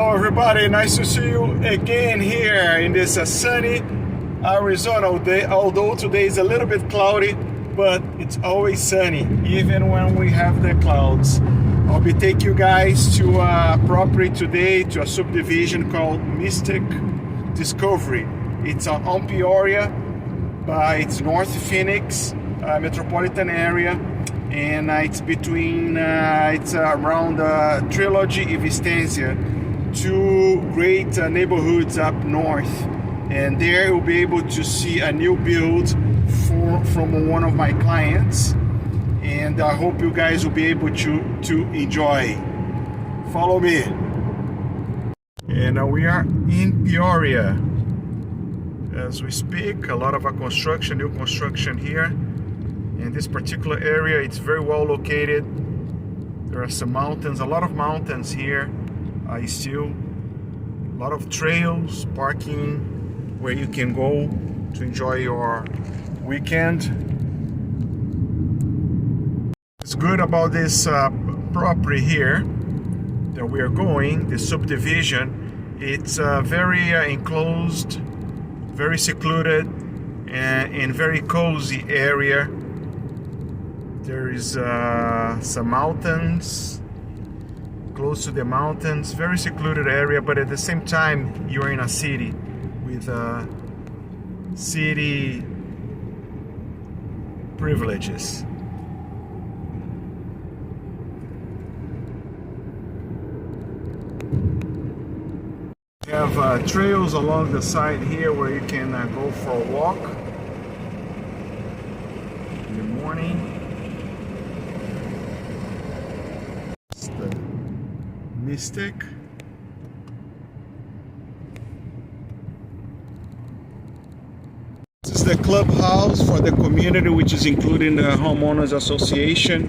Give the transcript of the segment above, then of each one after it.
Hello everybody, nice to see you again here in this sunny Arizona although today is a little bit cloudy, but it's always sunny even when we have the clouds. I'll be taking you guys to a property today, to a subdivision called Mystic Discovery. It's on Peoria, it's North Phoenix metropolitan area, and it's between it's around Trilogy and Vistancia, two great neighborhoods up north. And there you'll be able to see a new build from one of my clients, and I hope you guys will be able to enjoy. Follow me. And we are in Peoria as we speak. A lot of new construction here in this particular area. It's very well located. There are some mountains, a lot of mountains here. Still a lot of trails, parking where you can go to enjoy your weekend. What's good about this property here that we are going, the subdivision, it's very enclosed, very secluded, and very cozy area. There is some mountains, close to the mountains, very secluded area, but at the same time you're in a city with city privileges. We have trails along the side here where you can go for a walk in the morning. It's the Mystic. This is the clubhouse for the community, which is including the homeowners association,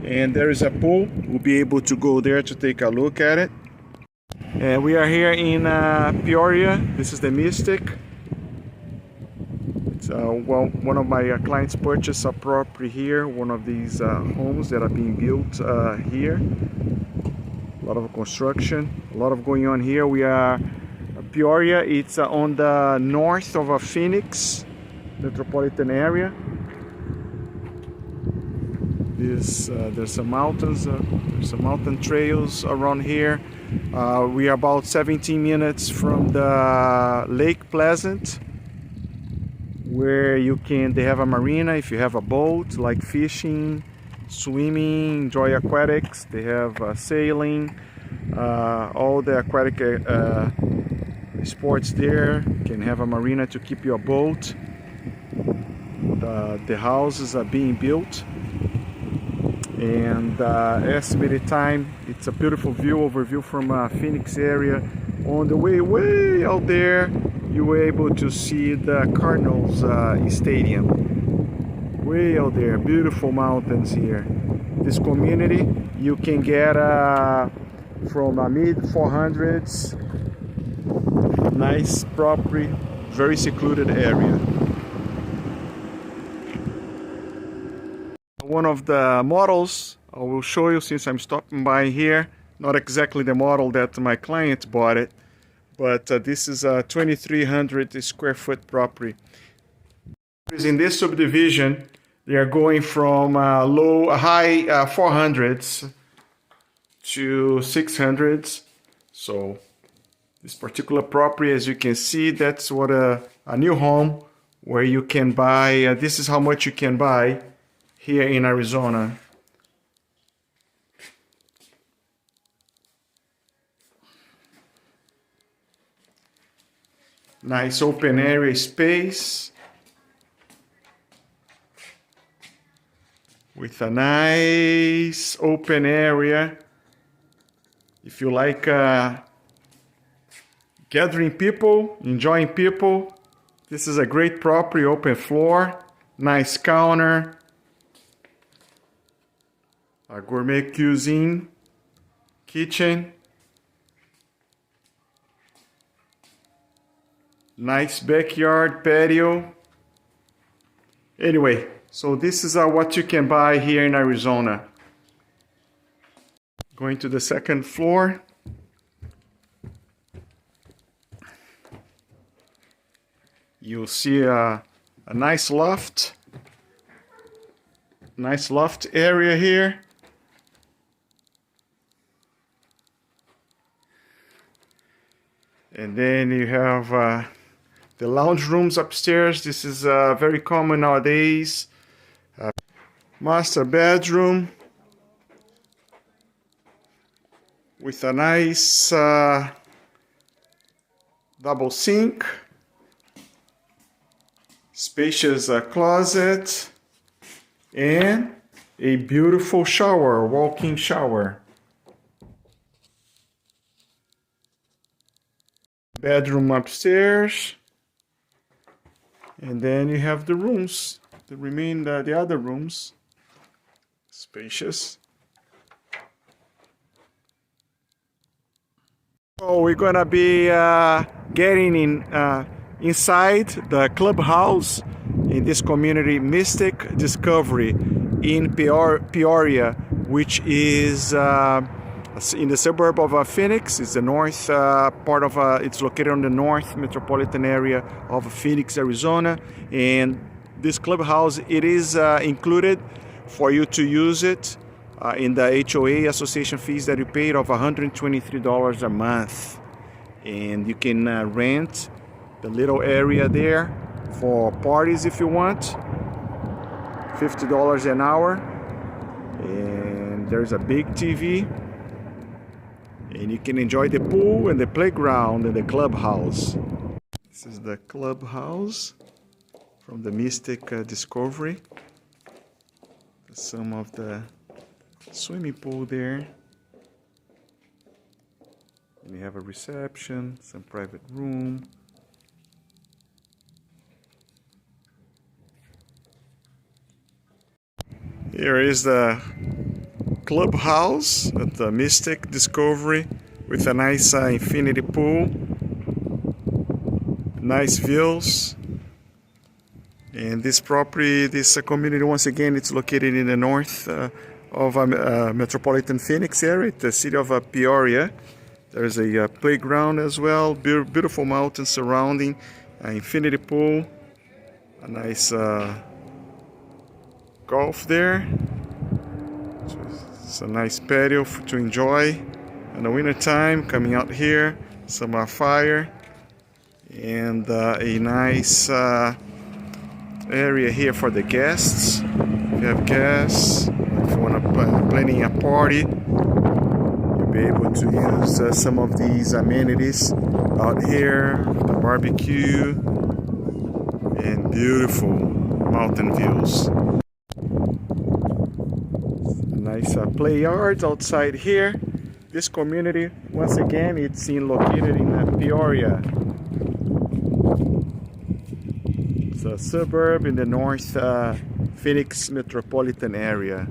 and there is a pool. We'll be able to go there to take a look at it. And we are here in Peoria. This is the Mystic. It's well, one of my clients purchased a property here, one of these homes that are being built here. A lot of construction, a lot of going on here. We are Peoria. It's on the north of Phoenix metropolitan area. There's some mountains, there's some mountain trails around here. We are about 17 minutes from the Lake Pleasant, where they have a marina if you have a boat, like fishing, swimming, enjoy aquatics. They have sailing, all the aquatic sports there. You can have a marina to keep your boat. The houses are being built, and estimated time, it's a beautiful overview from Phoenix area. On the way out there, you were able to see the Cardinals stadium. Way out there, beautiful mountains here. This community, you can get from mid 400s. Nice property, very secluded area. One of the models I will show you, since I'm stopping by here, not exactly the model that my client bought it, but this is a 2,300 square foot property. In this subdivision, they are going from high 400s to 600s. So this particular property, as you can see, that's what a new home where you can buy. This is how much you can buy here in Arizona. Nice open area space with a nice open area. If you like gathering people, enjoying people, this is a great property. Open floor, nice counter, a gourmet cuisine, kitchen, nice backyard patio. Anyway, so this is what you can buy here in Arizona. Going to the second floor. You'll see a nice loft area here. And then you have the lounge rooms upstairs. This is very common nowadays. Master bedroom with a nice double sink, spacious closet, and a beautiful shower, walk-in shower. Bedroom upstairs, and then you have the rooms, the other rooms, spacious. So we're gonna be getting inside the Clubhouse in this community, Mystic Discovery in Peoria, which is in the suburb of Phoenix. It's the north part of it's located on the north metropolitan area of Phoenix, Arizona. And this Clubhouse, it is included for you to use it in the HOA association fees that you paid of $123 a month. And you can rent the little area there for parties if you want, $50 an hour. And there's a big TV, and you can enjoy the pool and the playground and the Clubhouse. This is the Clubhouse from the Mystic Discovery. Some of the swimming pool there. And you have a reception, some private room. Here is the Clubhouse at the Mystic Discovery with a nice infinity pool, nice views. And this property, this community, once again, it's located in the north of metropolitan Phoenix area, the city of Peoria. There's a playground as well, beautiful mountains surrounding, an infinity pool, a nice golf there. It's a nice patio to enjoy in the winter time. Coming out here, some fire, and a nice area here for the guests. If you have guests, if you want to planning a party, you'll be able to use some of these amenities out here, the barbecue and beautiful mountain views. Nice play yards outside here. This community, once again, it's located in Peoria. It's a suburb in the north Phoenix metropolitan area.